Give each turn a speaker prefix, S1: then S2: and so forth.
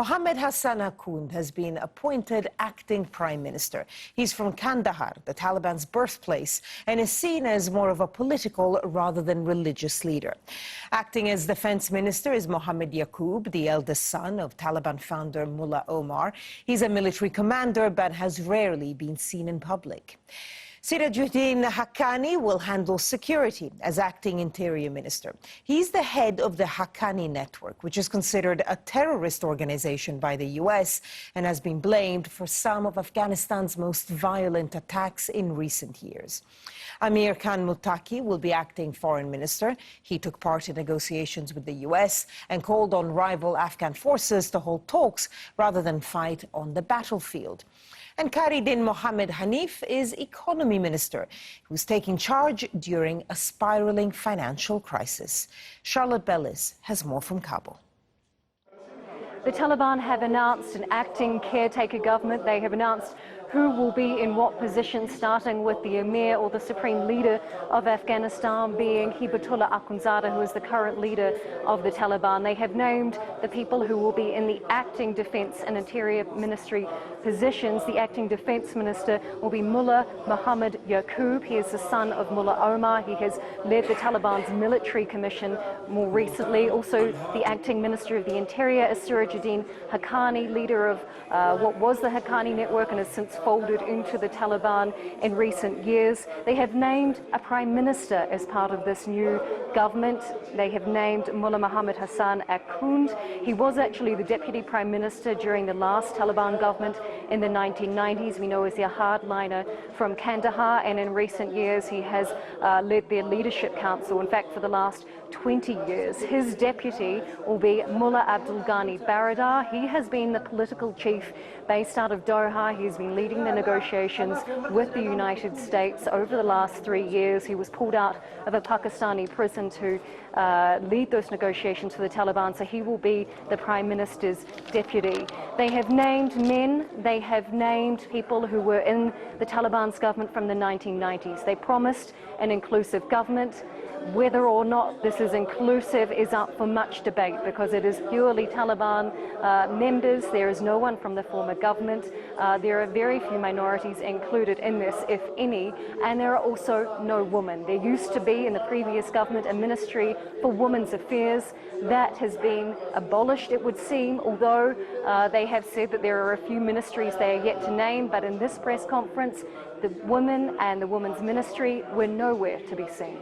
S1: Mohammed Hassan Akhund has been appointed acting prime minister. He's from Kandahar, the Taliban's birthplace, and is seen as more of a political rather than religious leader. Acting as defense minister is Mohammed Yaqub, the eldest son of Taliban founder Mullah Omar. He's a military commander but has rarely been seen in public. Sirajuddin Haqqani will handle security as acting interior minister. He's the head of the Haqqani network, which is considered a terrorist organization by the US and has been blamed for some of Afghanistan's most violent attacks in recent years. Amir Khan Muttaqi will be acting foreign minister. He took part in negotiations with the US and called on rival Afghan forces to hold talks rather than fight on the battlefield. And Kharidin Mohammed Hanif is economy minister, who's taking charge during a spiraling financial crisis. Charlotte Bellis has more from Kabul.
S2: The Taliban have announced an acting caretaker government. They have announced who will be in what position, starting with the Emir or the Supreme Leader of Afghanistan being Hibatullah Akhundzada, who is the current leader of the Taliban. They have named the people who will be in the acting defense and interior ministry positions. The acting defense minister will be Mullah Muhammad Yaqub. He is the son of Mullah Omar. He has led the Taliban's military commission more recently. Also, the acting minister of the interior is Sirajuddin Haqqani, leader of what was the Haqqani network and has since folded into the Taliban in recent years. They have named a prime minister as part of this new government. They have named Mullah Mohammed Hassan Akhund. He was actually the deputy prime minister during the last Taliban government in the 1990s. We know as a hardliner from Kandahar, and in recent years he has led their leadership council. In fact, for the last 20 years. His deputy will be Mullah Abdul Ghani Baradar. He has been the political chief based out of Doha. He's been leading the negotiations with the United States over the last 3 years. He was pulled out of a Pakistani prison to lead those negotiations for the Taliban, so he will be the Prime Minister's deputy. They have named men, they have named people who were in the Taliban's government from the 1990s. They promised an inclusive government. Whether or not this is inclusive is up for much debate because it is purely Taliban members. There is no one from the former government. There are very few minorities included in this, if any, and there are also no women. There used to be in the previous government a ministry for women's affairs. That has been abolished, it would seem, although they have said that there are a few ministries they are yet to name, but in this press conference, the women and the women's ministry were nowhere to be seen.